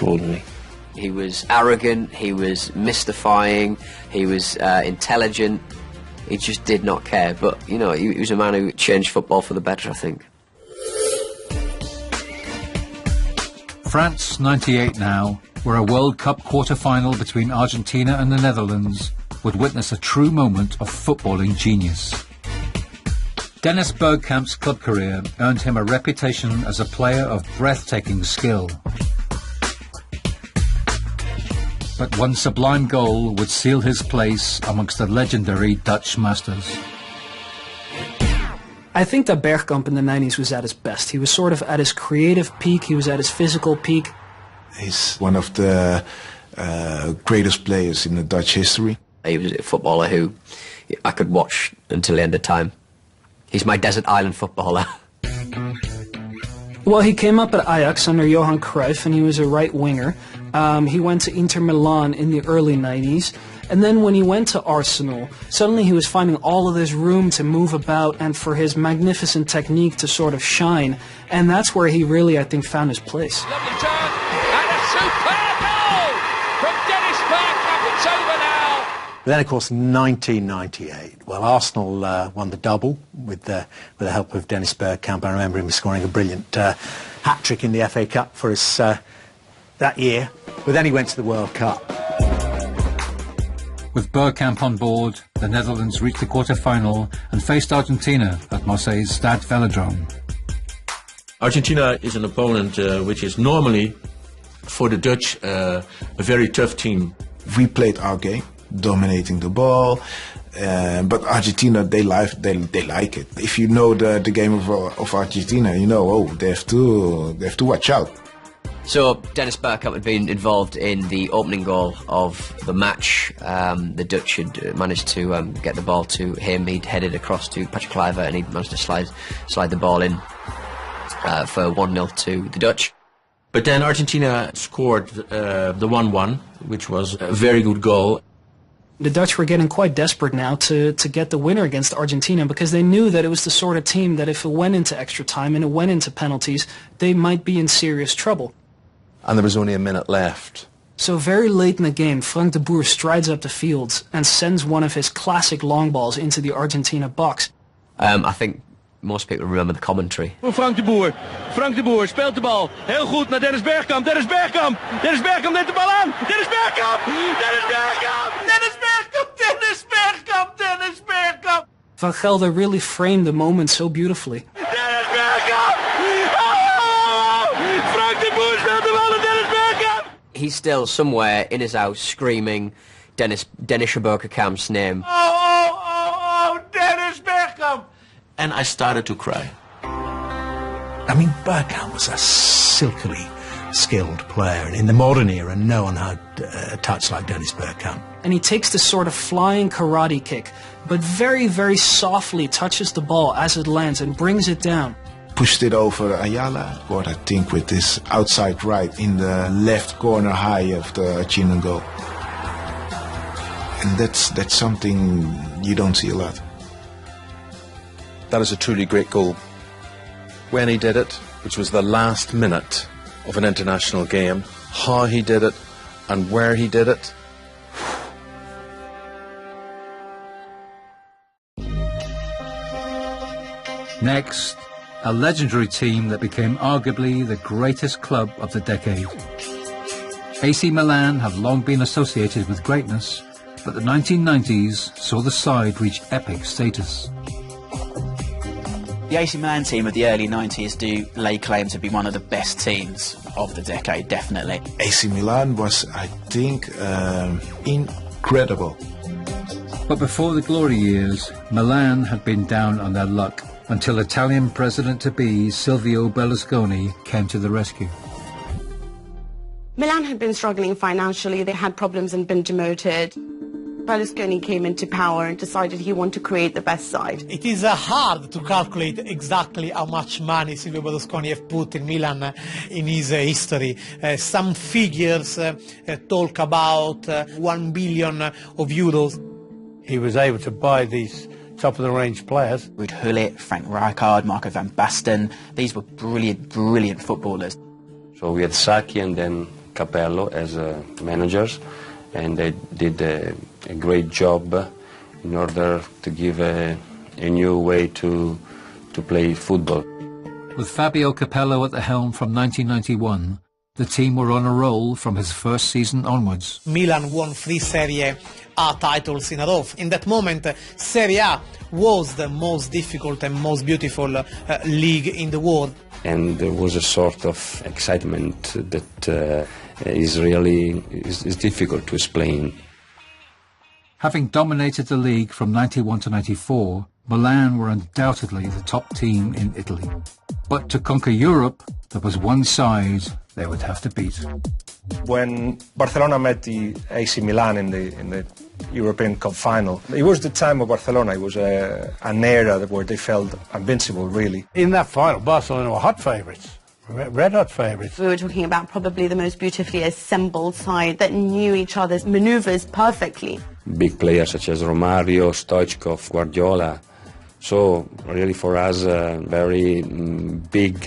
extraordinary. He was arrogant, he was mystifying, he was intelligent. He just did not care. But, you know, he was a man who changed football for the better, I think. France 98 now, where a World Cup quarter-final between Argentina and the Netherlands would witness a true moment of footballing genius. Dennis Bergkamp's club career earned him a reputation as a player of breathtaking skill. But one sublime goal would seal his place amongst the legendary Dutch masters. I think that Bergkamp in the 90s was at his best. He was sort of at his creative peak, he was at his physical peak. He's one of the greatest players in the Dutch history. He was a footballer who I could watch until the end of time. He's my desert island footballer. Well, he came up at Ajax under Johan Cruyff, and he was a right winger. He went to Inter Milan in the early 90s. And then when he went to Arsenal, suddenly he was finding all of this room to move about and for his magnificent technique to sort of shine. And that's where he really, I think, found his place. Lovely turn, and a superb goal from Dennis Bergkamp. It's over now. Then, of course, 1998. Well, Arsenal won the double with the help of Dennis Bergkamp. I remember him scoring a brilliant hat-trick in the FA Cup for us that year. But then he went to the World Cup. With Bergkamp on board, the Netherlands reached the quarter-final and faced Argentina at Marseille's Stade Velodrome. Argentina is an opponent which is normally, for the Dutch, a very tough team. We played our game, dominating the ball, but Argentina, they like it. If you know the game of Argentina, you know, oh, they have to watch out. So Dennis Bergkamp had been involved in the opening goal of the match. The Dutch had managed to get the ball to him. He'd headed across to Patrick Kluivert and he managed to slide the ball in for 1-0 to the Dutch. But then Argentina scored the 1-1, which was a very good goal. The Dutch were getting quite desperate now to get the winner against Argentina because they knew that it was the sort of team that if it went into extra time and it went into penalties, they might be in serious trouble. And there was only a minute left. So very late in the game, Frank de Boer strides up the field and sends one of his classic long balls into the Argentina box. I think most people remember the commentary. Frank de Boer. Frank de Boer speelt de bal. Heel goed naar Dennis Bergkamp. Dennis Bergkamp. Dennis Bergkamp neemt de bal aan. Dennis Bergkamp. Dennis Bergkamp. Dennis Bergkamp. Dennis Bergkamp. Dennis Bergkamp. Van Gelder really framed the moment so beautifully. Dennis Bergkamp. Oh! Frank de Boer speelt de bal naar Dennis Bergkamp. He's still somewhere in his house screaming Dennis Bergkamp's name. Oh, Dennis Bergkamp. And I started to cry. I mean, Bergkamp was a silkily skilled player, and in the modern era, no one had a touch like Dennis Bergkamp. And he takes this sort of flying karate kick, but very, very softly touches the ball as it lands and brings it down. Pushed it over Ayala, scored, I think, with this outside right in the left corner high of the Argentine goal. And that's something you don't see a lot. That is a truly great goal. When he did it, which was the last minute of an international game, how he did it and where he did it. Next, a legendary team that became arguably the greatest club of the decade. AC Milan have long been associated with greatness, but the 1990s saw the side reach epic status. The AC Milan team of the early 90s do lay claim to be one of the best teams of the decade, definitely. AC Milan was, I think, incredible. But before the glory years, Milan had been down on their luck until Italian president-to-be Silvio Berlusconi came to the rescue. Milan had been struggling financially. They had problems and been demoted. Berlusconi came into power and decided he wanted to create the best side. It is hard to calculate exactly how much money Silvio Berlusconi have put in Milan in his history. Some figures talk about 1 billion of euros. He was able to buy these top-of-the-range players. Ruud Gullit, Frank Rijkaard, Marco van Basten. These were brilliant, brilliant footballers. So we had Saki and then Capello as managers, and they did a great job in order to give a new way to play football. With Fabio Capello at the helm from 1991, the team were on a roll from his first season onwards. Milan won 3 Serie A titles in a row. In that moment, Serie A was the most difficult and most beautiful league in the world. And there was a sort of excitement that is difficult to explain. Having dominated the league from 91 to 94, Milan were undoubtedly the top team in Italy. But to conquer Europe, there was one side they would have to beat. When Barcelona met the AC Milan in the European Cup final, it was the time of Barcelona. It was an era where they felt invincible, really. In that final, Barcelona were hot favourites. Red hot favourites. We were talking about probably the most beautifully assembled side that knew each other's manoeuvres perfectly. Big players such as Romario, Stoichkov, Guardiola. So really for us a very big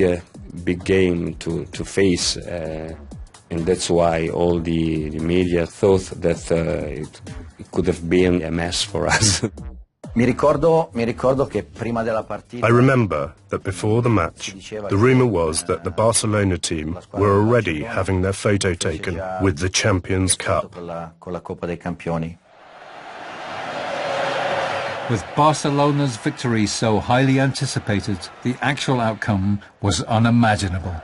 game to face, and that's why all the media thought that it could have been a mess for us. I remember that before the match, the rumour was that the Barcelona team were already having their photo taken with the Champions Cup. With Barcelona's victory so highly anticipated, the actual outcome was unimaginable.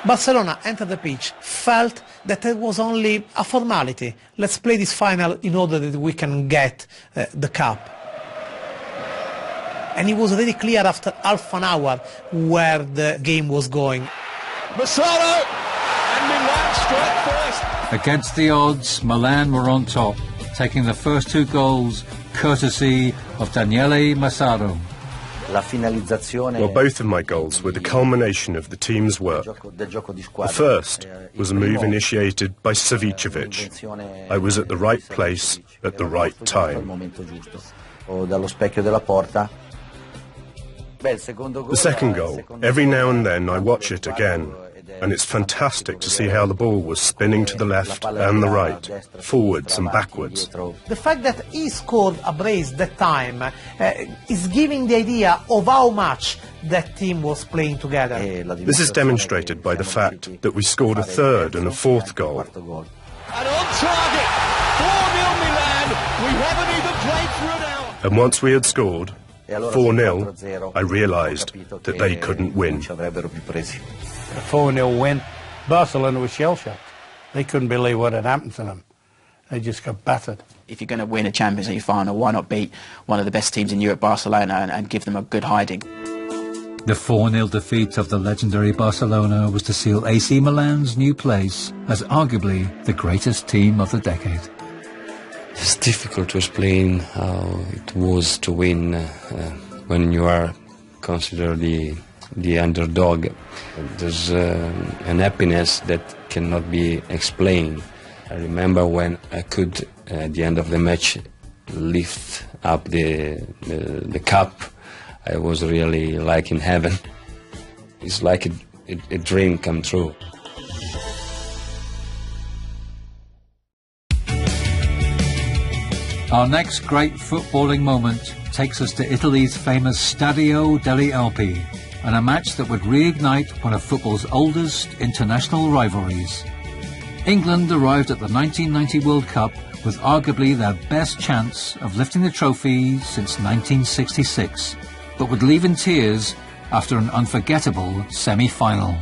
Barcelona entered the pitch, felt that it was only a formality. Let's play this final in order that we can get the cup. And it was very clear after half an hour where the game was going. Massaro! And Milan strike first! Against the odds, Milan were on top, taking the first 2 goals courtesy of Daniele Massaro. Well, both of my goals were the culmination of the team's work. The first was a move initiated by Savicevic. I was at the right place at the right time. The second goal, every now and then I watch it again, and it's fantastic to see how the ball was spinning to the left and the right, forwards and backwards. The fact that he scored a brace that time is giving the idea of how much that team was playing together. This is demonstrated by the fact that we scored a third and a fourth goal. And on target, 4-0 Milan. We haven't even played for an hour. And once we had scored 4-0, I realised that they couldn't win. A 4-0 win. Barcelona was shell-shocked. They couldn't believe what had happened to them. They just got battered. If you're going to win a Champions League final, why not beat one of the best teams in Europe, Barcelona, and give them a good hiding? The 4-0 defeat of the legendary Barcelona was to seal AC Milan's new place as arguably the greatest team of the decade. It's difficult to explain how it was to win when you are considered the underdog. There's an happiness that cannot be explained. I remember when I could, at the end of the match, lift up the cup. I was really like in heaven. It's like a dream come true. Our next great footballing moment takes us to Italy's famous Stadio delle Alpi, and a match that would reignite one of football's oldest international rivalries. England arrived at the 1990 World Cup with arguably their best chance of lifting the trophy since 1966, but would leave in tears after an unforgettable semi-final.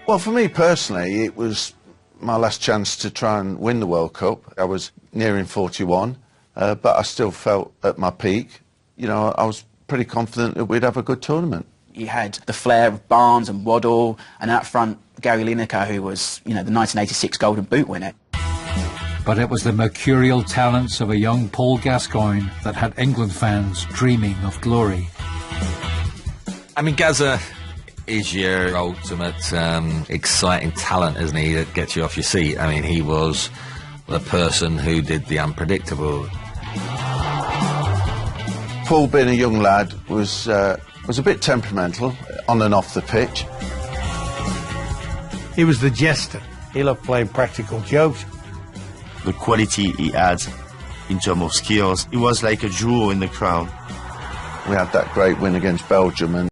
Well, for me personally, it was my last chance to try and win the World Cup. I was nearing 41, but I still felt at my peak. You know, I was pretty confident that we'd have a good tournament. You had the flair of Barnes and Waddle, and out front Gary Lineker, who was, you know, the 1986 Golden Boot winner. But it was the mercurial talents of a young Paul Gascoigne that had England fans dreaming of glory. I mean, Gazza is your ultimate exciting talent, isn't he, that gets you off your seat. I mean, he was the person who did the unpredictable. Paul, being a young lad, was Was a bit temperamental on and off the pitch. He was the jester. He loved playing practical jokes. The quality he had in terms of skills, he was like a jewel in the crown. We had that great win against Belgium, and